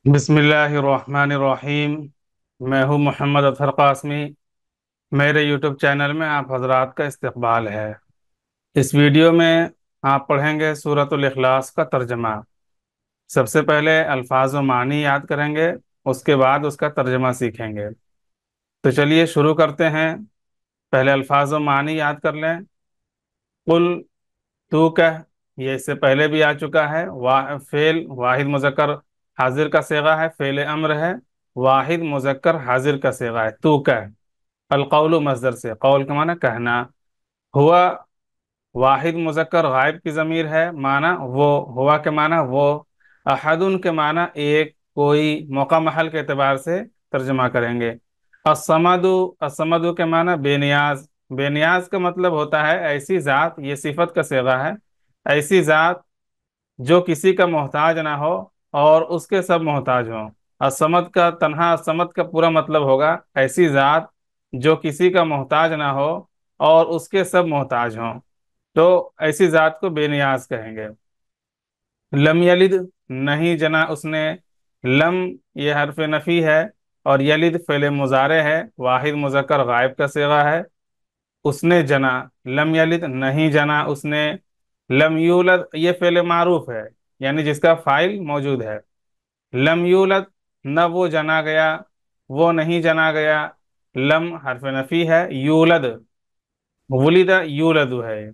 बिस्मिल्लाहिर्रहमानिर्रहीम। मैं हूँ मोहम्मद अतहर कासमी। मेरे यूट्यूब चैनल में आप हजरात का इस्तकबाल है। इस वीडियो में आप पढ़ेंगे सूरतुल इखलास का तर्जमा। सबसे पहले अल्फाज व मानी याद करेंगे, उसके बाद उसका तर्जमा सीखेंगे। तो चलिए शुरू करते हैं। पहले अल्फाज व मानी याद कर लें। कुल, तू कह, ये इससे पहले भी आ चुका है। फेल वाहिद मुजक्कर हाजिर का सेगा है, फेल अम्र है, वाहिद मुजक्कर हाजिर का सेगा है, तू कह। अलकौलु मस्दर से, कौल का माना कहना। हुआ वाहिद मुजक्कर गायब की ज़मीर है, माना वो। हुआ के माना वो। अहदुन के माना एक, कोई। मौका महल के एतबार से तर्जमा करेंगे। असमदु, असमदु के माना बेनियाज। बेनियाज का मतलब होता है ऐसी ज़ात, ये सिफत का सेगा है। ऐसी ज़ात जो किसी का मोहताज ना हो और उसके सब मोहताज हों। असमद का तन्हा असमद का पूरा मतलब होगा ऐसी ज़ात जो किसी का मोहताज ना हो और उसके सब मोहताज हों। तो ऐसी ज़ात को बेनियाज कहेंगे। लम यलिद, नहीं जना उसने। लम, ये हरफ नफी है। और यलिद फेले मुजारे है, वाहिद मुजक्कर गायब का सेगा है। उसने जना, लम यलिद नहीं जना उसने। लम यूलद, ये फेले मारूफ है, यानी जिसका फाइल मौजूद है। लम यूलद, न वो जना गया, वो नहीं जना गया। लम हरफ नफी है। यूलद, वुलिदा यूलदु है।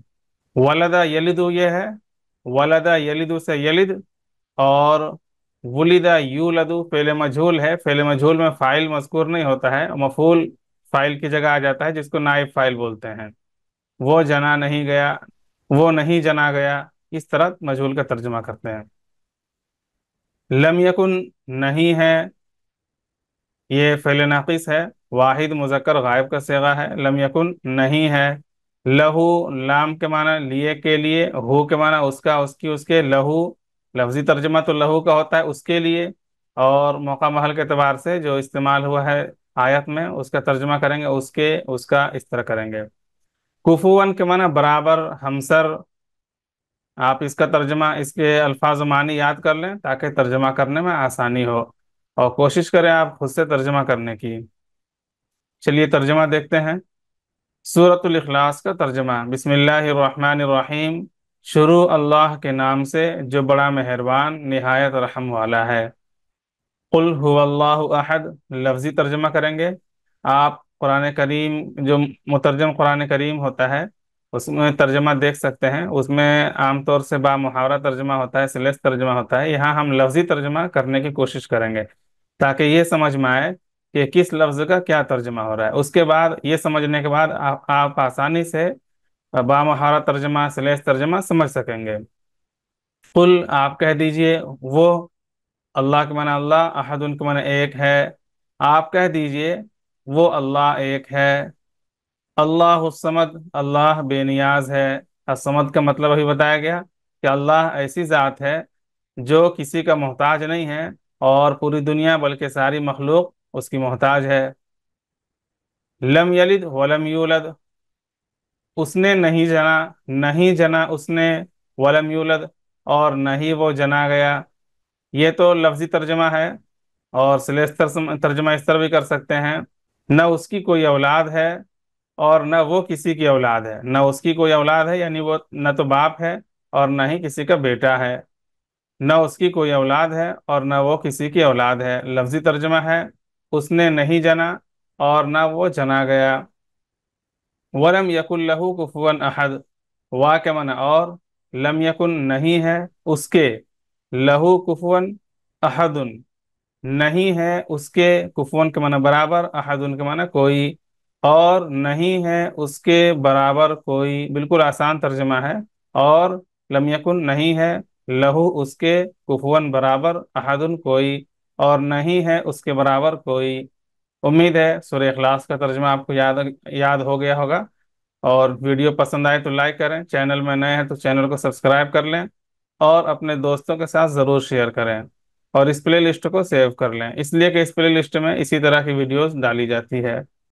वलदा यलिदु ये है। वलदा यलिदु से यलिद। और वुलिदा यूलदु फेले मजहूल है। फेले मजहूल में फाइल मजकूर नहीं होता है, मफूल फाइल की जगह आ जाता है, जिसको नाइब फाइल बोलते हैं। वो जना नहीं गया, वो नहीं जना गया। इस तरह मजहूल का तर्जुमा करते हैं। लम यकुन, नहीं है, ये फेले नाकिस है। वाहिद मुजक्कर गायब का सेगा है। लम यकुन नहीं है। लहू, लाम के माना लिए के लिए। हु के माना उसका उसकी उसके। लहू लफ्जी तर्जमा तो लहू का होता है उसके लिए। और मौका महल के एतबार से जो इस्तेमाल हुआ है आयत में, उसका तर्जमा करेंगे उसके उसका, इस तरह करेंगे। कुफुवन के माना बराबर, हमसर। आप इसका तर्जमा, इसके अल्फाज मानी याद कर लें ताकि तर्जमा करने में आसानी हो। और कोशिश करें आप खुद से तर्जमा करने की। चलिए तर्जमा देखते हैं। सूरतुल इखलास का तर्जमा। बिस्मिल्लाहिर्रहमानिर्रहीम। शुरू अल्लाह के नाम से जो बड़ा मेहरबान निहायत रहम वाला है। कुल हुवल्लाहु अहद, लफ्जी तर्जमा करेंगे। आप कुरान करीम, जो मुतरजम कुरान करीम होता है, उसमें तर्जमा देख सकते हैं। उसमें आमतौर से बा मुहावरा तर्जमा होता है, सिलसिला तर्जमा होता है। यहाँ हम लफ्जी तर्जमा करने की कोशिश करेंगे ताकि ये समझ में आए कि किस लफ्ज का क्या तर्जमा हो रहा है। उसके बाद ये समझने के बाद आप आसानी से बा मुहावरा तर्जमा, सिलसिला तर्जमा समझ सकेंगे। कुल, आप कह दीजिए वो। अल्लाह के माना अल्लाह, अहद उनके माना एक है। आप कह दीजिए वो अल्लाह एक है। अल्लाह समद, अल्लाह बेनियाज है। असमद का मतलब अभी बताया गया कि अल्लाह ऐसी ज़ात है जो किसी का मोहताज नहीं है और पूरी दुनिया बल्कि सारी मखलूक उसकी मोहताज है। लम यलिद वलम यूलद, उसने नहीं जना, नहीं जना उसने। वलम यूलद, और नहीं वो जना गया। ये तो लफ्जी तर्जमा है। और सलेस्तर तर्जमा इस तरह भी कर सकते हैं। न उसकी कोई औलाद है और न वो किसी की औलाद है। न उसकी कोई औलाद है यानी वो न तो बाप है और न ही किसी का बेटा है। न उसकी कोई औलाद है और न वो किसी की औलाद है। लफ्जी तर्जमा है उसने नहीं जना और न वो जना गया। वलम यकुन लहू कुफुवन अहद, वा के माना और। लम यकुन नहीं है उसके। लहू कुफुवन अहदुन, नहीं है उसके। कुफुवन के माना बराबर, अहदुन के माना कोई। और नहीं है उसके बराबर कोई, बिल्कुल आसान तर्जमा है। और लम यकुन नहीं है, लहू उसके, कुफुवन बराबर, अहदुन कोई। और नहीं है उसके बराबर कोई। उम्मीद है सूरह इखलास का तर्जमा आपको याद याद हो गया होगा। और वीडियो पसंद आए तो लाइक करें, चैनल में नए हैं तो चैनल को सब्सक्राइब कर लें। और अपने दोस्तों के साथ ज़रूर शेयर करें। और इस प्ले लिस्ट को सेव कर लें, इसलिए कि इस प्ले लिस्ट में इसी तरह की वीडियोस डाली जाती है।